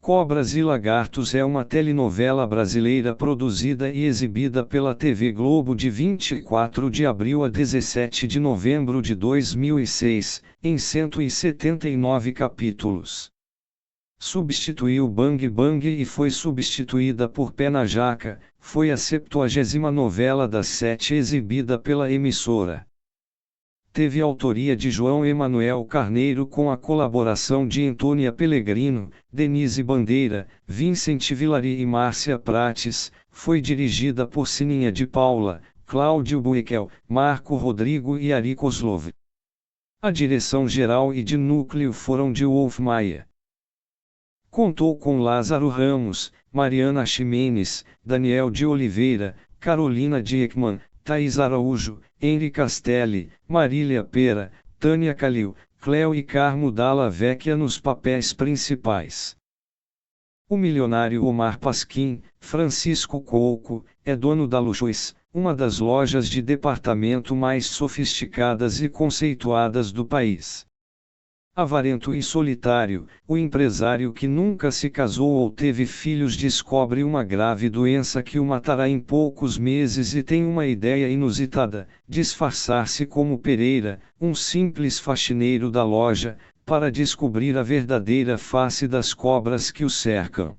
Cobras e Lagartos é uma telenovela brasileira produzida e exibida pela TV Globo de 24 de abril a 17 de novembro de 2006, em 179 capítulos. Substituiu Bang Bang e foi substituída por Pé na Jaca, foi a 70ª novela das 7 exibida pela emissora. Teve autoria de João Emanuel Carneiro com a colaboração de Antônia Pellegrino, Denise Bandeira, Vicente Villari e Márcia Prates, foi dirigida por Sininha de Paula, Cláudio Buikel, Marco Rodrigo e Ari Kozlov. A direção geral e de núcleo foram de Wolf Maia. Contou com Lázaro Ramos, Mariana Ximenes, Daniel de Oliveira, Carolina Diekmann, Thaís Araújo, Henri Castelli, Marília Pera, Tânia Calil, Cleo e Carmo Dalla Vecchia nos papéis principais. O milionário Omar Pasquim, Francisco Coco, é dono da Luxuis, uma das lojas de departamento mais sofisticadas e conceituadas do país. Avarento e solitário, o empresário que nunca se casou ou teve filhos descobre uma grave doença que o matará em poucos meses e tem uma ideia inusitada: disfarçar-se como Pereira, um simples faxineiro da loja, para descobrir a verdadeira face das cobras que o cercam.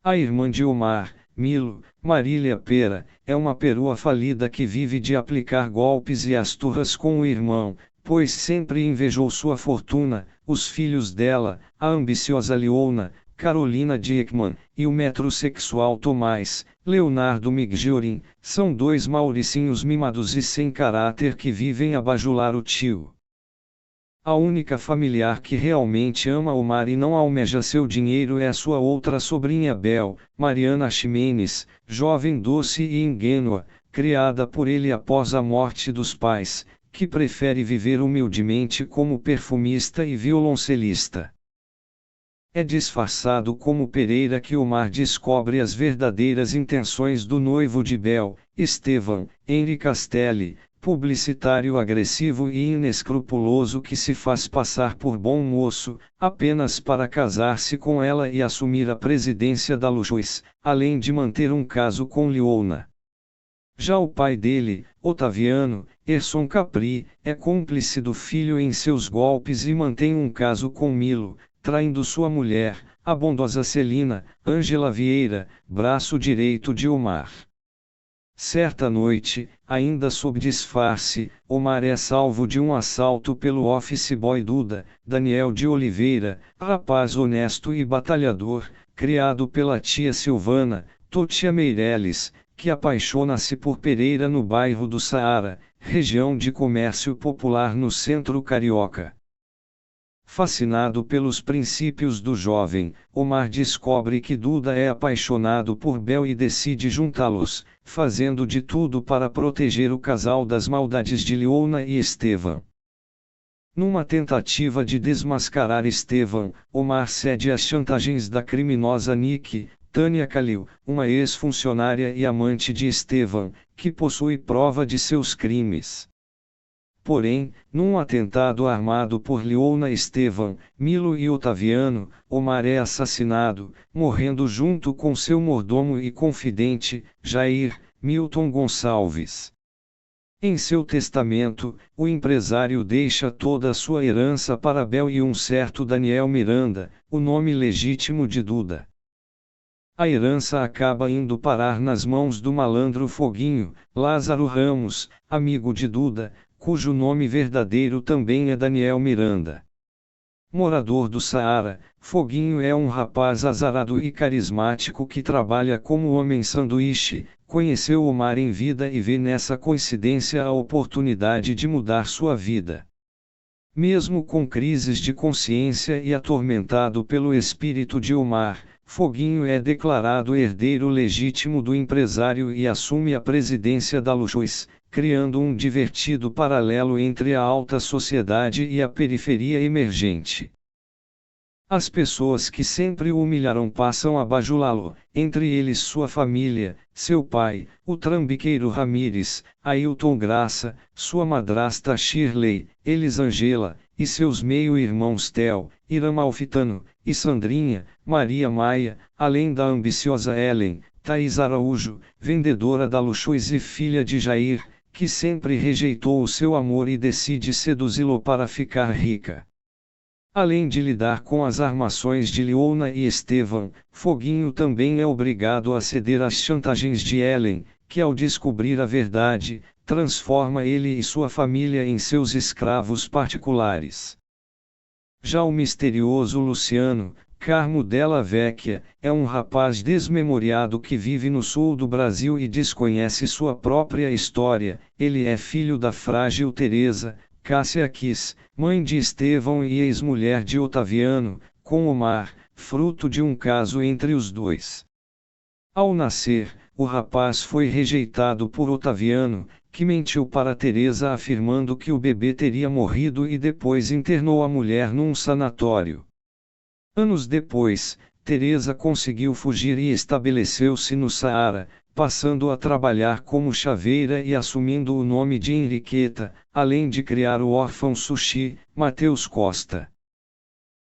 A irmã de Omar, Milo, Marília Pera, é uma perua falida que vive de aplicar golpes e asturras com o irmão, pois sempre invejou sua fortuna. Os filhos dela, a ambiciosa Leona, Carolina Diekmann, e o metrosexual Tomás, Leonardo Migiorin, são dois mauricinhos mimados e sem caráter que vivem a bajular o tio. A única familiar que realmente ama Omar e não almeja seu dinheiro é sua outra sobrinha Bel, Mariana Ximenes, jovem doce e ingênua, criada por ele após a morte dos pais, que prefere viver humildemente como perfumista e violoncelista. É disfarçado como Pereira que Omar descobre as verdadeiras intenções do noivo de Bel, Estevam, Henri Castelli, publicitário agressivo e inescrupuloso que se faz passar por bom moço, apenas para casar-se com ela e assumir a presidência da Luxuis, além de manter um caso com Leona. Já o pai dele, Otaviano, Erson Capri, é cúmplice do filho em seus golpes e mantém um caso com Milo, traindo sua mulher, a bondosa Celina, Ângela Vieira, braço direito de Omar. Certa noite, ainda sob disfarce, Omar é salvo de um assalto pelo office boy Duda, Daniel de Oliveira, rapaz honesto e batalhador, criado pela tia Silvana, Totia Meireles, que apaixona-se por Pereira no bairro do Saara, região de comércio popular no centro carioca. Fascinado pelos princípios do jovem, Omar descobre que Duda é apaixonado por Bel e decide juntá-los, fazendo de tudo para proteger o casal das maldades de Leona e Estevam. Numa tentativa de desmascarar Estevam, Omar cede às chantagens da criminosa Nick, Tânia Calil, uma ex-funcionária e amante de Estevam, que possui prova de seus crimes. Porém, num atentado armado por Leona Estevam, Milo e Otaviano, Omar é assassinado, morrendo junto com seu mordomo e confidente, Jair, Milton Gonçalves. Em seu testamento, o empresário deixa toda a sua herança para Bel e um certo Daniel Miranda, o nome legítimo de Duda. A herança acaba indo parar nas mãos do malandro Foguinho, Lázaro Ramos, amigo de Duda, cujo nome verdadeiro também é Daniel Miranda. Morador do Saara, Foguinho é um rapaz azarado e carismático que trabalha como homem sanduíche, conheceu Omar em vida e vê nessa coincidência a oportunidade de mudar sua vida. Mesmo com crises de consciência e atormentado pelo espírito de Omar, Foguinho é declarado herdeiro legítimo do empresário e assume a presidência da Luxuis, criando um divertido paralelo entre a alta sociedade e a periferia emergente. As pessoas que sempre o humilharam passam a bajulá-lo, entre eles sua família, seu pai, o trambiqueiro Ramírez, Ailton Graça, sua madrasta Shirley, Elisângela, e seus meio-irmãos Theo, Iramalfitano, e Sandrinha, Maria Maia, além da ambiciosa Ellen, Thaís Araújo, vendedora da Luxuis e filha de Jair, que sempre rejeitou o seu amor e decide seduzi-lo para ficar rica. Além de lidar com as armações de Leona e Estevam, Foguinho também é obrigado a ceder às chantagens de Ellen, que ao descobrir a verdade, transforma ele e sua família em seus escravos particulares. Já o misterioso Luciano, Carmo della Vecchia, é um rapaz desmemoriado que vive no sul do Brasil e desconhece sua própria história. Ele é filho da frágil Teresa, Cássia Kiss, mãe de Estevão e ex-mulher de Otaviano, com Omar, fruto de um caso entre os dois. Ao nascer, o rapaz foi rejeitado por Otaviano, que mentiu para Teresa afirmando que o bebê teria morrido e depois internou a mulher num sanatório. Anos depois, Teresa conseguiu fugir e estabeleceu-se no Saara, passando a trabalhar como chaveira e assumindo o nome de Henriqueta, além de criar o órfão Sushi, Mateus Costa.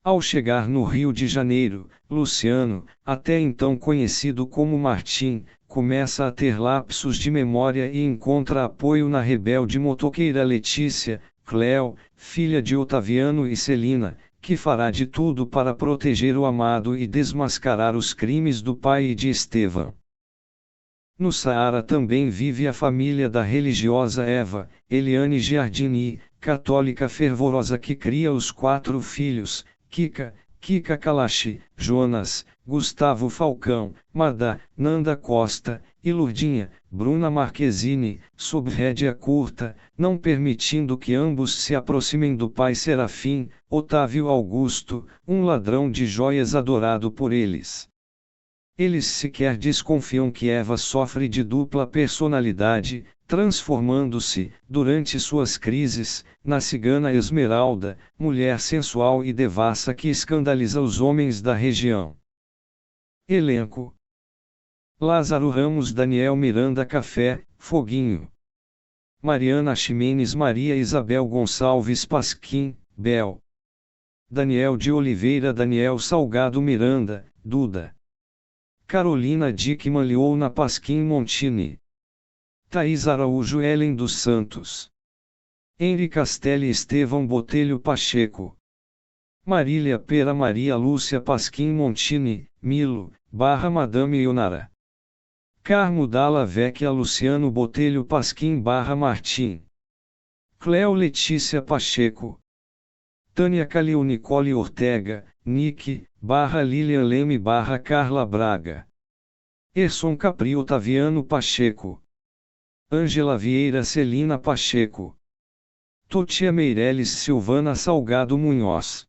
Ao chegar no Rio de Janeiro, Luciano, até então conhecido como Martim, começa a ter lapsos de memória e encontra apoio na rebelde motoqueira Letícia, Cleo, filha de Otaviano e Celina, que fará de tudo para proteger o amado e desmascarar os crimes do pai e de Estevão. No Saara também vive a família da religiosa Eva, Eliane Giardini, católica fervorosa que cria os 4 filhos, Kika Kalashi, Jonas, Gustavo Falcão, Madá, Nanda Costa, e Lurdinha, Bruna Marquezine, sob rédea curta, não permitindo que ambos se aproximem do pai Serafim, Otávio Augusto, um ladrão de joias adorado por eles. Eles sequer desconfiam que Eva sofre de dupla personalidade, transformando-se, durante suas crises, na cigana Esmeralda, mulher sensual e devassa que escandaliza os homens da região. Elenco: Lázaro Ramos, Daniel Miranda Café, Foguinho. Mariana Ximenes, Maria Isabel Gonçalves Pasquim, Bel. Daniel de Oliveira, Daniel Salgado Miranda, Duda. Carolina Dickman, Leona Pasquim Montini. Thaís Araújo, Ellen dos Santos. Henri Castelli, Estevão Botelho Pacheco. Marília Pera, Maria Lúcia Pasquim Montini, Milo, Madame Ionara. Carmo dalla Vecchia, Luciano Botelho Pasquim Martim. Cleo Letícia Pacheco. Tânia Calil Nicole Ortega, Nick, Lilian Leme Carla Braga. Erson Capri Otaviano Pacheco. Ângela Vieira Celina Pacheco. Totia Meireles Silvana Salgado Munhoz.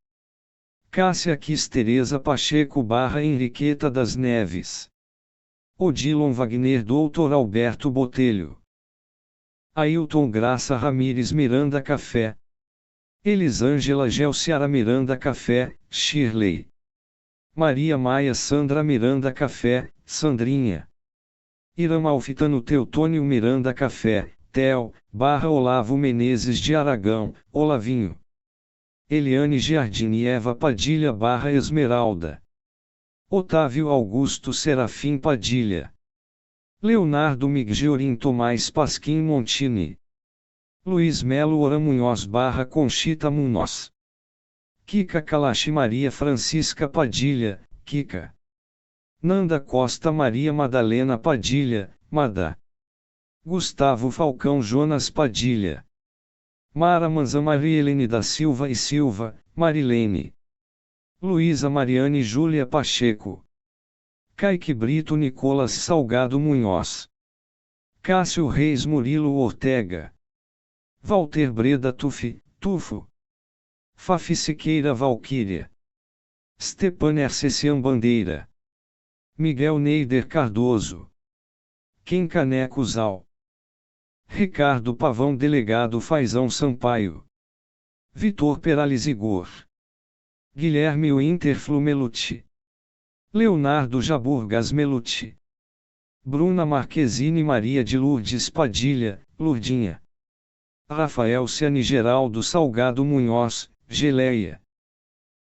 Cássia Kiss Teresa Pacheco Henriqueta das Neves. Odilon Wagner Doutor Alberto Botelho. Ailton Graça Ramírez Miranda Café. Elisângela Gelciara Miranda Café, Shirley. Maria Maia Sandra Miranda Café, Sandrinha. Iramalfitano Teutônio Miranda Café, Theo, Olavo Menezes de Aragão, Olavinho. Eliane Giardini Eva Padilha Esmeralda. Otávio Augusto Serafim Padilha. Leonardo Migiorin Tomás Pasquim Montini. Luiz Melo Ora Munhoz Conchita Munhoz. Kika Kalashi Maria Francisca Padilha, Kika. Nanda Costa Maria Madalena Padilha, Madá. Gustavo Falcão Jonas Padilha. Mara Manzan Maria Helene da Silva e Silva, Marilene. Luísa Mariane Júlia Pacheco. Kaique Brito Nicolas Salgado Munhoz. Cássio Reis Murilo Ortega. Walter Breda Tufo. Fafi Siqueira Valquíria. Stepan Ercecian Bandeira. Miguel Neider Cardoso. Ken Caneco Zal. Ricardo Pavão Delegado Faisão Sampaio. Vitor Perales Igor. Guilherme Winter Flumelucci, Leonardo Jaburgas Melucci, Bruna Marquezine Maria de Lourdes Padilha, Lourdinha, Rafael Ciani Geraldo Salgado Munhoz, Geleia,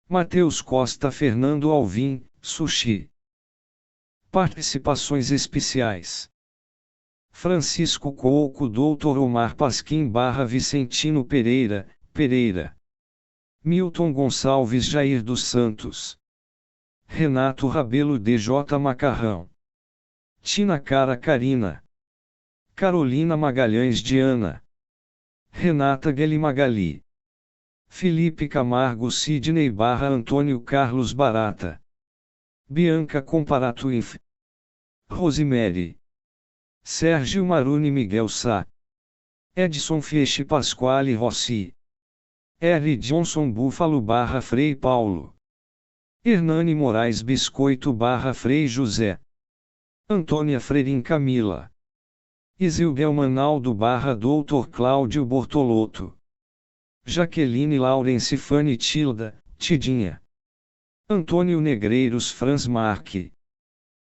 Matheus Costa Fernando Alvim, Sushi. Participações especiais: Francisco Couco, Dr. Omar Pasquim / Vicentino Pereira, Pereira, Milton Gonçalves Jair dos Santos, Renato Rabelo DJ Macarrão, Tina Cara Carina, Carolina Magalhães Diana, Renata Gueli Magali, Felipe Camargo Sidney / Antônio Carlos Barata, Bianca Comparato Inf, Rosemary, Sérgio Maruni Miguel Sá, Edson Fieschi Pasquale Rossi, R. Johnson Búfalo / Frei Paulo, Hernani Moraes Biscoito / Frei José, Antônia Freire Camila, Isilguel Manaldo / Dr. Cláudio Bortolotto, Jaqueline Laurence Fanny Tilda, Tidinha, Antônio Negreiros Franz Marque,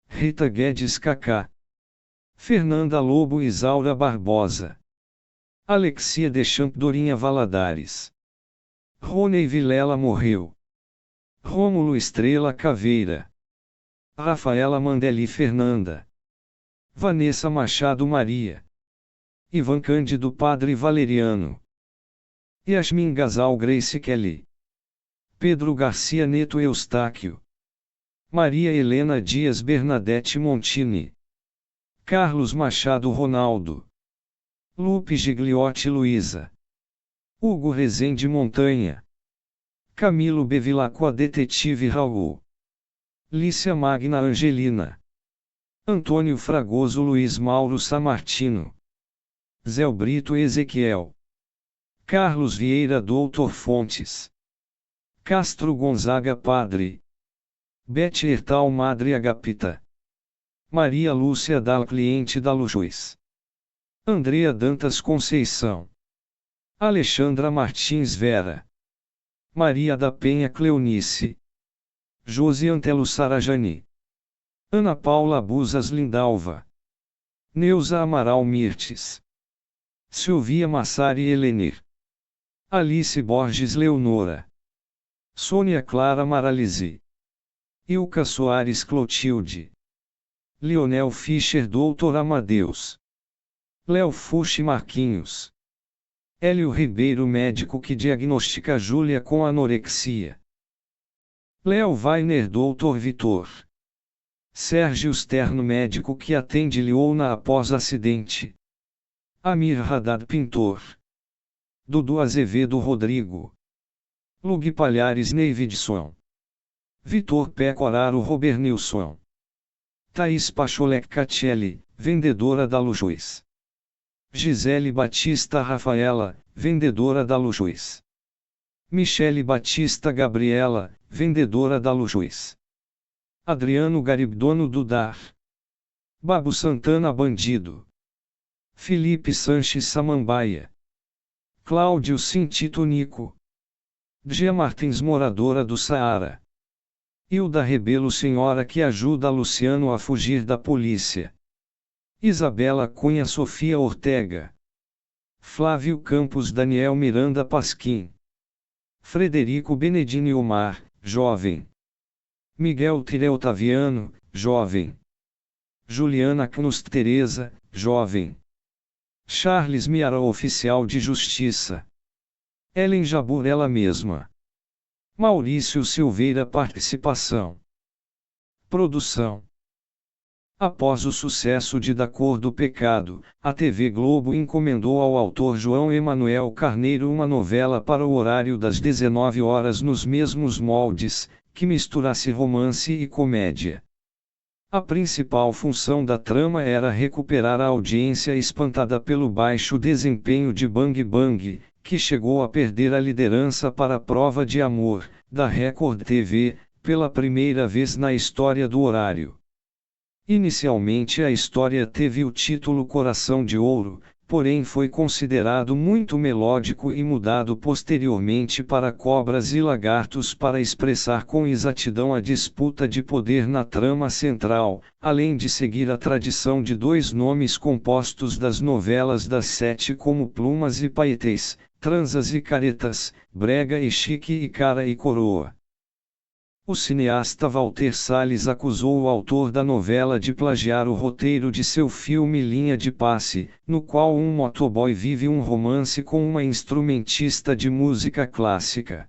Rita Guedes Cacá, Fernanda Lobo Isaura Barbosa, Alexia Deschamps Dorinha Valadares, Rony Vilela Morreu, Rômulo Estrela Caveira, Rafaela Mandelli Fernanda, Vanessa Machado Maria, Ivan Cândido Padre Valeriano, Yasmin Gasal Grace Kelly, Pedro Garcia Neto Eustáquio, Maria Helena Dias Bernadette Montini, Carlos Machado Ronaldo, Lupe Gigliotti Luiza, Hugo Rezende Montanha, Camilo Bevilacqua Detetive Raul, Lícia Magna Angelina, Antônio Fragoso Luiz Mauro Samartino, Zé Brito Ezequiel, Carlos Vieira Doutor Fontes, Castro Gonzaga Padre, Bete Hertal Madre Agapita, Maria Lúcia Dal Cliente da Lujus, Andrea Dantas Conceição, Alexandra Martins Vera, Maria da Penha Cleonice, Josi Antelo Sarajani, Ana Paula Buzas Lindalva, Neuza Amaral Mirtes, Silvia Massari Helenir, Alice Borges Leonora, Sônia Clara Maralisi, Ilka Soares Clotilde, Lionel Fischer Doutor Amadeus, Léo Fuxi Marquinhos, Hélio Ribeiro Médico que diagnostica Júlia com anorexia, Léo Weiner Doutor Vitor, Sérgio Sterno Médico que atende Liona após acidente, Amir Haddad Pintor, Dudu Azevedo Rodrigo, Lug Palhares Neividson, Vitor Pecoraro Robernilson, Thaís Pacholec Catelli, vendedora da Lujus, Gisele Batista Rafaela, vendedora da Lujus, Michele Batista Gabriela, vendedora da Lujus, Adriano Garibdono Dudar, Babu Santana Bandido, Felipe Sanches Samambaia, Cláudio Sintito Nico, Gia Martins Moradora do Saara, Hilda Rebelo Senhora que ajuda Luciano a fugir da polícia, Isabela Cunha Sofia Ortega, Flávio Campos Daniel Miranda Pasquim, Frederico Benedini Omar, jovem, Miguel Tire Otaviano, jovem, Juliana Knust Teresa, jovem, Charles Miara Oficial de Justiça, Ellen Jabur ela mesma, Maurício Silveira Participação, Produção. Após o sucesso de Da Cor do Pecado, a TV Globo encomendou ao autor João Emanuel Carneiro uma novela para o horário das 19 horas nos mesmos moldes, que misturasse romance e comédia. A principal função da trama era recuperar a audiência espantada pelo baixo desempenho de Bang Bang, que chegou a perder a liderança para a Prova de Amor, da Record TV, pela primeira vez na história do horário. Inicialmente a história teve o título Coração de Ouro, porém foi considerado muito melódico e mudado posteriormente para Cobras e Lagartos para expressar com exatidão a disputa de poder na trama central, além de seguir a tradição de dois nomes compostos das novelas das sete como Plumas e Paetês, Transas e Caretas, Brega e Chique e Cara e Coroa. O cineasta Walter Salles acusou o autor da novela de plagiar o roteiro de seu filme Linha de Passe, no qual um motoboy vive um romance com uma instrumentista de música clássica.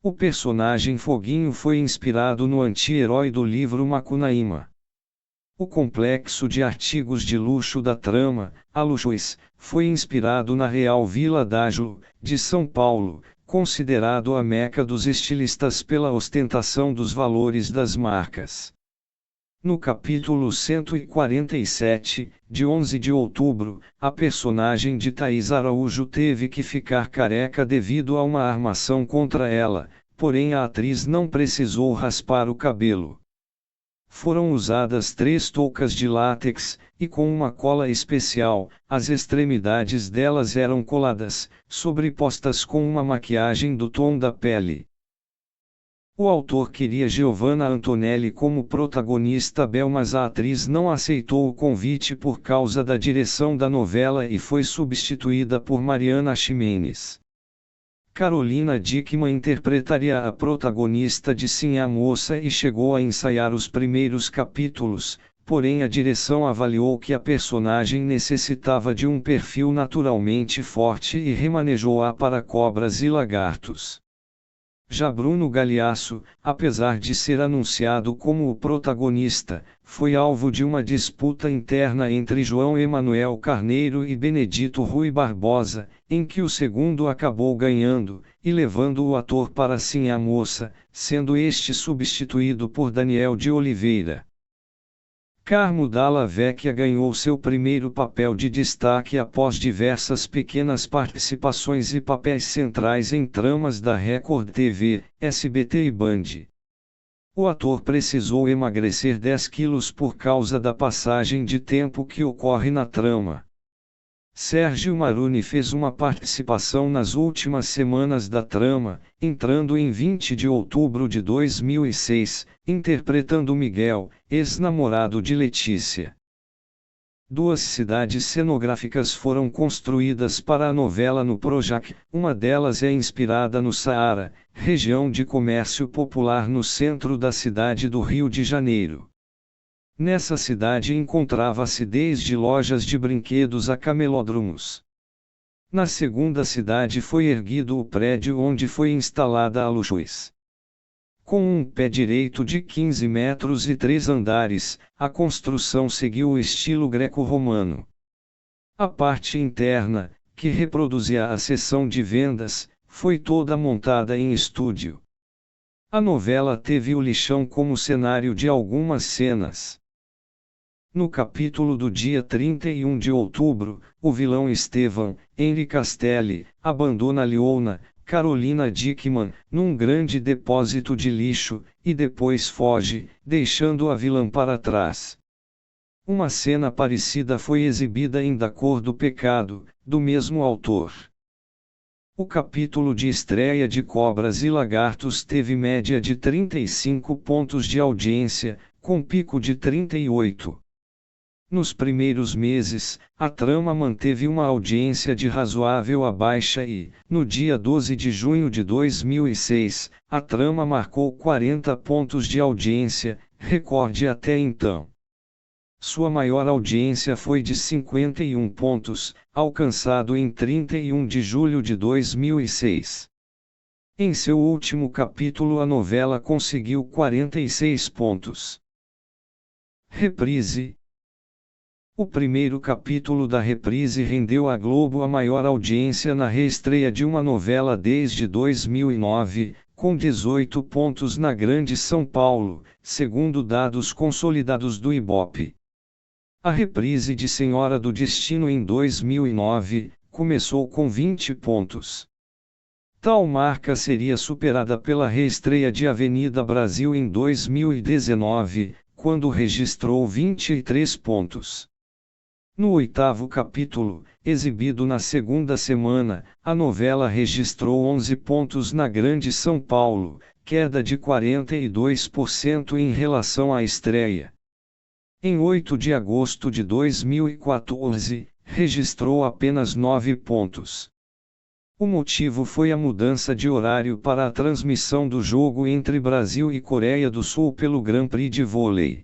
O personagem Foguinho foi inspirado no anti-herói do livro Macunaíma. O complexo de artigos de luxo da trama, a Luxuis, foi inspirado na Real Vila d'Ágio, de São Paulo, considerado a meca dos estilistas pela ostentação dos valores das marcas. No capítulo 147, de 11 de outubro, a personagem de Thaís Araújo teve que ficar careca devido a uma armação contra ela, porém a atriz não precisou raspar o cabelo. Foram usadas 3 toucas de látex, e com uma cola especial, as extremidades delas eram coladas, sobrepostas com uma maquiagem do tom da pele. O autor queria Giovanna Antonelli como protagonista Bel, mas a atriz não aceitou o convite por causa da direção da novela e foi substituída por Mariana Ximenes. Carolina Dickman interpretaria a protagonista de Sim a Moça e chegou a ensaiar os primeiros capítulos, porém a direção avaliou que a personagem necessitava de um perfil naturalmente forte e remanejou-a para Cobras e Lagartos. Já Bruno Galhaço, apesar de ser anunciado como o protagonista, foi alvo de uma disputa interna entre João Emanuel Carneiro e Benedito Rui Barbosa, em que o segundo acabou ganhando, e levando o ator para Sim a Moça, sendo este substituído por Daniel de Oliveira. Carmo Dalla Vecchia ganhou seu primeiro papel de destaque após diversas pequenas participações e papéis centrais em tramas da Record TV, SBT e Band. O ator precisou emagrecer 10 quilos por causa da passagem de tempo que ocorre na trama. Sérgio Maroni fez uma participação nas últimas semanas da trama, entrando em 20 de outubro de 2006, interpretando Miguel, ex-namorado de Letícia. 2 cidades cenográficas foram construídas para a novela no Projac, uma delas é inspirada no Saara, região de comércio popular no centro da cidade do Rio de Janeiro. Nessa cidade encontrava-se desde lojas de brinquedos a camelódromos. Na segunda cidade foi erguido o prédio onde foi instalada a Luxuis. Com um pé direito de 15 metros e 3 andares, a construção seguiu o estilo greco-romano. A parte interna, que reproduzia a seção de vendas, foi toda montada em estúdio. A novela teve o lixão como cenário de algumas cenas. No capítulo do dia 31 de outubro, o vilão Estevan, Henri Castelli, abandona Leona, Carolina Dickman, num grande depósito de lixo, e depois foge, deixando a vilã para trás. Uma cena parecida foi exibida em Da Cor do Pecado, do mesmo autor. O capítulo de estreia de Cobras e Lagartos teve média de 35 pontos de audiência, com pico de 38. Nos primeiros meses, a trama manteve uma audiência de razoável a baixa e, no dia 12 de junho de 2006, a trama marcou 40 pontos de audiência, recorde até então. Sua maior audiência foi de 51 pontos, alcançado em 31 de julho de 2006. Em seu último capítulo a novela conseguiu 46 pontos. Reprise. O primeiro capítulo da Reprise rendeu à Globo a maior audiência na reestreia de uma novela desde 2009, com 18 pontos na Grande São Paulo, segundo dados consolidados do Ibope. A reprise de Senhora do Destino em 2009, começou com 20 pontos. Tal marca seria superada pela reestreia de Avenida Brasil em 2019, quando registrou 23 pontos. No 8º capítulo, exibido na segunda semana, a novela registrou 11 pontos na Grande São Paulo, queda de 42% em relação à estreia. Em 8 de agosto de 2014, registrou apenas 9 pontos. O motivo foi a mudança de horário para a transmissão do jogo entre Brasil e Coreia do Sul pelo Grand Prix de vôlei.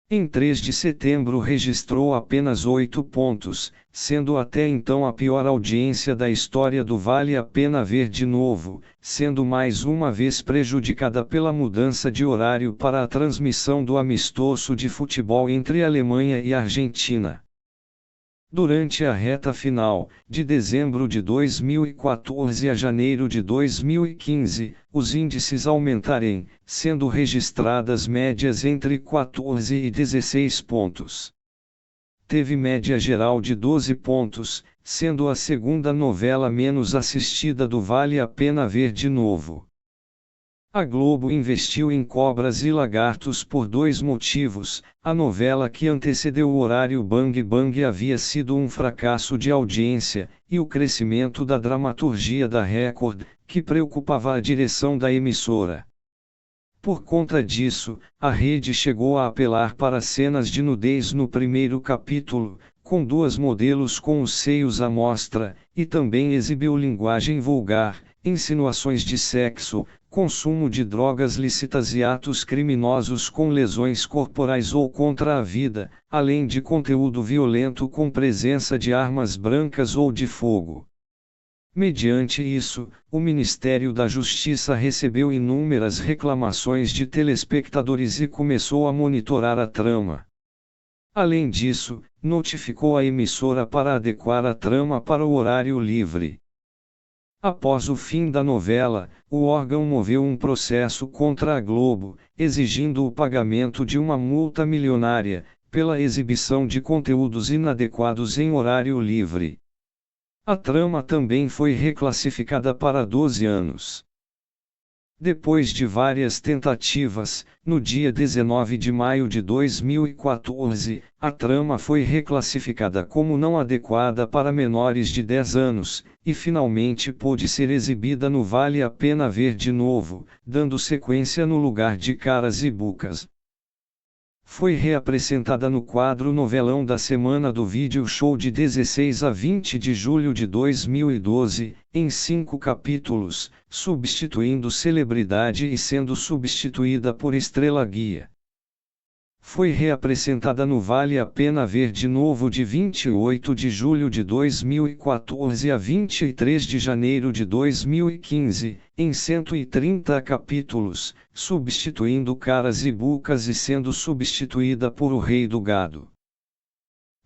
Em 3 de setembro registrou apenas 8 pontos, sendo até então a pior audiência da história do Vale a Pena Ver de Novo, sendo mais uma vez prejudicada pela mudança de horário para a transmissão do amistoso de futebol entre Alemanha e Argentina. Durante a reta final, de dezembro de 2014 a janeiro de 2015, os índices aumentarem, sendo registradas médias entre 14 e 16 pontos. Teve média geral de 12 pontos, sendo a segunda novela menos assistida do Vale a Pena Ver de Novo. A Globo investiu em Cobras e Lagartos por 2 motivos. A novela que antecedeu o horário Bang Bang havia sido um fracasso de audiência, e o crescimento da dramaturgia da Record, que preocupava a direção da emissora. Por conta disso, a rede chegou a apelar para cenas de nudez no primeiro capítulo, com 2 modelos com os seios à mostra, e também exibiu linguagem vulgar, insinuações de sexo, consumo de drogas lícitas e atos criminosos com lesões corporais ou contra a vida, além de conteúdo violento com presença de armas brancas ou de fogo. Mediante isso, o Ministério da Justiça recebeu inúmeras reclamações de telespectadores e começou a monitorar a trama. Além disso, notificou a emissora para adequar a trama para o horário livre. Após o fim da novela, o órgão moveu um processo contra a Globo, exigindo o pagamento de uma multa milionária, pela exibição de conteúdos inadequados em horário livre. A trama também foi reclassificada para 12 anos. Depois de várias tentativas, no dia 19 de maio de 2014, a trama foi reclassificada como não adequada para menores de 10 anos, e finalmente pôde ser exibida no Vale a Pena Ver de Novo, dando sequência no lugar de Caras e Bucas. Foi reapresentada no quadro Novelão da Semana do Vídeo Show de 16 a 20 de julho de 2012, em 5 capítulos, substituindo Celebridade e sendo substituída por Estrela Guia. Foi reapresentada no Vale a Pena Ver de Novo de 28 de julho de 2014 a 23 de janeiro de 2015, em 130 capítulos, substituindo Caras e Bucas e sendo substituída por O Rei do Gado.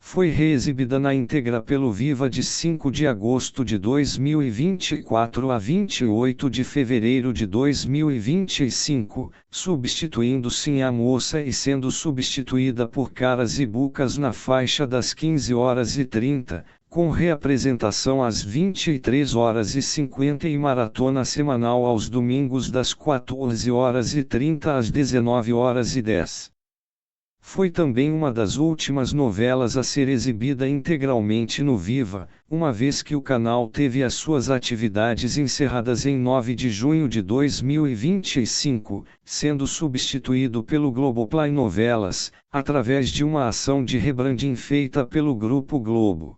Foi reexibida na íntegra pelo Viva de 5 de agosto de 2024 a 28 de fevereiro de 2025, substituindo Sim a Moça e sendo substituída por Caras e Bucas na faixa das 15h30, com reapresentação às 23h50 e maratona semanal aos domingos das 14h30 às 19h10. Foi também uma das últimas novelas a ser exibida integralmente no Viva, uma vez que o canal teve as suas atividades encerradas em 9 de junho de 2025, sendo substituído pelo Globoplay Novelas, através de uma ação de rebranding feita pelo Grupo Globo.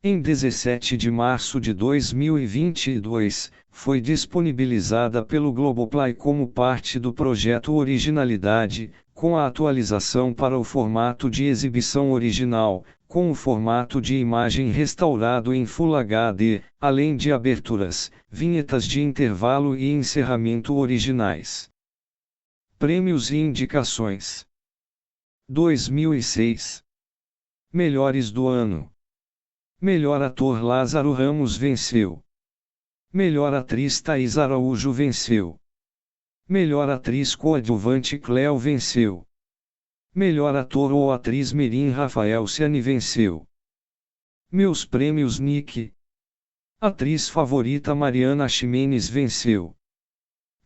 Em 17 de março de 2022, foi disponibilizada pelo Globoplay como parte do projeto Originalidade, com a atualização para o formato de exibição original, com o formato de imagem restaurado em Full HD, além de aberturas, vinhetas de intervalo e encerramento originais. Prêmios e indicações. 2006. Melhores do ano. Melhor ator Lázaro Ramos venceu. Melhor atriz Thaís Araújo venceu. Melhor atriz coadjuvante Cleo venceu. Melhor ator ou atriz mirim Rafael Ciani venceu. Meus prêmios Nick. Atriz favorita Mariana Ximenes venceu.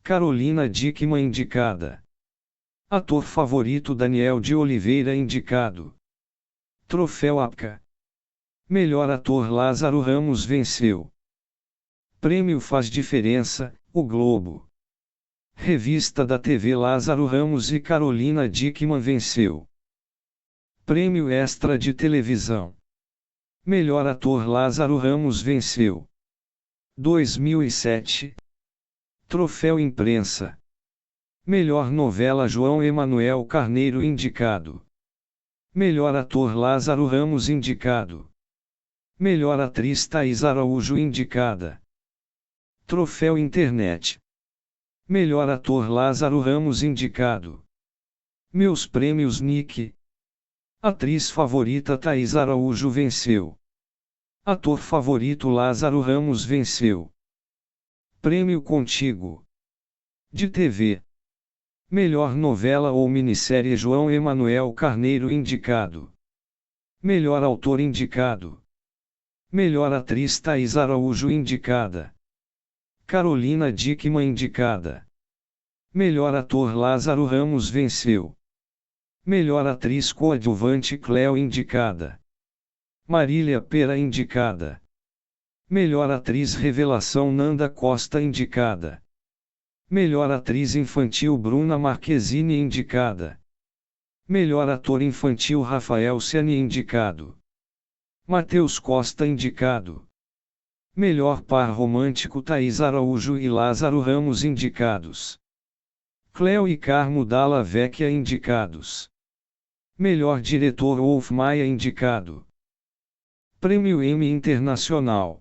Carolina Dickmann indicada. Ator favorito Daniel de Oliveira indicado. Troféu APCA. Melhor ator Lázaro Ramos venceu. Prêmio Faz Diferença, o Globo. Revista da TV Lázaro Ramos e Carolina Dickmann venceu. Prêmio Extra de Televisão. Melhor ator Lázaro Ramos venceu. 2007. Troféu Imprensa. Melhor novela João Emanuel Carneiro indicado. Melhor ator Lázaro Ramos indicado. Melhor atriz Thaís Araújo indicada. Troféu Internet. Melhor ator Lázaro Ramos indicado. Meus prêmios Nick. Atriz favorita Thaís Araújo venceu. Ator favorito Lázaro Ramos venceu. Prêmio Contigo. De TV. Melhor novela ou minissérie João Emanuel Carneiro indicado. Melhor autor indicado. Melhor atriz Thaís Araújo indicada. Carolina Dickmann indicada. Melhor ator Lázaro Ramos venceu. Melhor atriz coadjuvante Cleo indicada. Marília Pera indicada. Melhor atriz revelação Nanda Costa indicada. Melhor atriz infantil Bruna Marquezine indicada. Melhor ator infantil Rafael Ciani indicado. Matheus Costa indicado. Melhor par romântico Thaís Araújo e Lázaro Ramos indicados. Cleo e Carmo Dalla Vecchia indicados. Melhor diretor Wolf Maia indicado. Prêmio Emmy Internacional.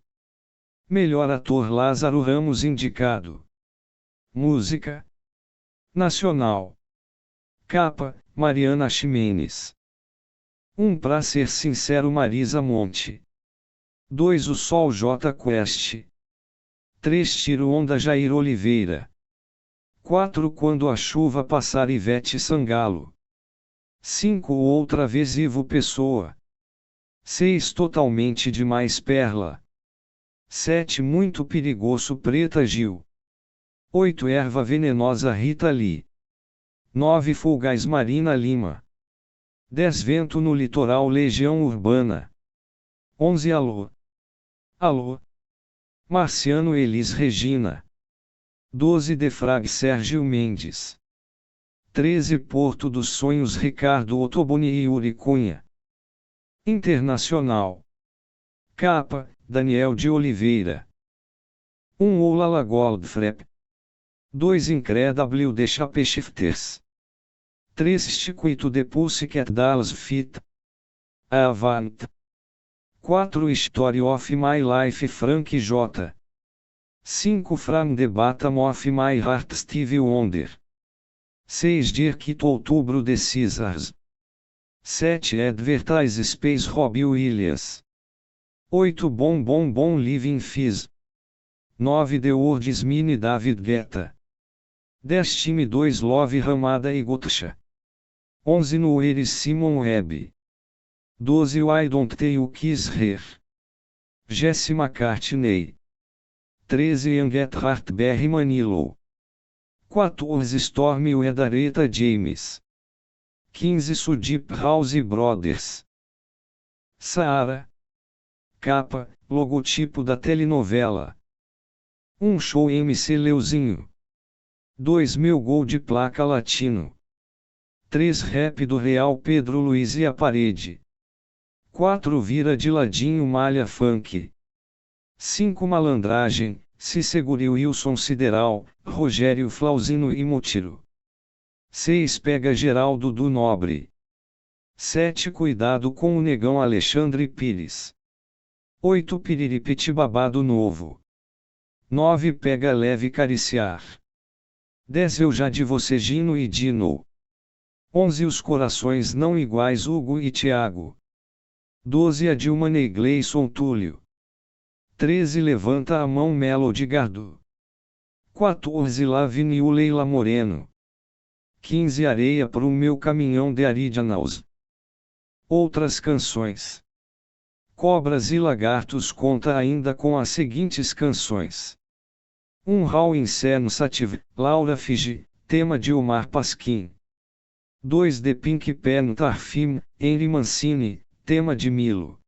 Melhor ator Lázaro Ramos indicado. Música nacional. Capa, Mariana Ximenes. 1 Pra Ser Sincero Marisa Monte. 2 O Sol J Quest. 3 Tiro Onda Jair Oliveira. 4 Quando a Chuva Passar Ivete Sangalo. 5 Outra Vez Ivo Pessoa. 6 Totalmente Demais Perla. 7 Muito Perigoso Preta Gil. 8 Erva Venenosa Rita Lee. 9 Fulgaz Marina Lima. 10 Vento no Litoral Legião Urbana. 11 Alô. Alô. Marciano Elis Regina. 12 Defrag Sérgio Mendes. 13 Porto dos Sonhos Ricardo Ottoboni e Yuri Cunha. Internacional. Capa, Daniel de Oliveira. 1 Oulala Goldfrapp. 2 Incredible The Shapeshifters. 3 Circuito de Pussycat Dolls Fit. Avant. 4 Story of My Life Frank J. 5 From the Bottom of My Heart Stevie Wonder. 6 Dirk Outubro de Caesars. 7 Advertise Space Robbie Williams. 8 Bom Bom Bom Living Fizz. 9 The Words Mini David Guetta. 10 Time 2 Love Ramada e Gotcha. 11 Noeris Simon Webb. 12 Why Don't You Kiss Her. Jesse McCartney. 13 Young at Heart Barry Manilow. 14 Stormy Weathereta James. 15 Sudip House Brothers. Saara. Capa, logotipo da telenovela. 1 Show MC Leuzinho. 2 Meu Gol de Placa Latino. 3 Rap do Real Pedro Luiz e a Parede. 4 Vira de Ladinho Malha Funk. 5 Malandragem, Se Segure Wilson Sideral, Rogério Flauzino e Motiro. 6 Pega Geraldo do Nobre. 7 Cuidado com o Negão Alexandre Pires. 8 Piriripiti Babado Novo. 9 Pega Leve Cariciar. 10 Eu Já de Você Gino e Dino. 11 Os Corações Não Iguais Hugo e Tiago. 12 A Dilma Neigleison Túlio. 13 Levanta a Mão Melody Gardu. 14 Laviniu Leila Moreno. 15 Areia pro Meu Caminhão de Aridianaus. Outras canções. Cobras e Lagartos conta ainda com as seguintes canções. 1 How Insensitive, Laura Figi, tema de Omar Pasquim. 2 The Pink Panther Film, Henry Mancini, tema de Milo.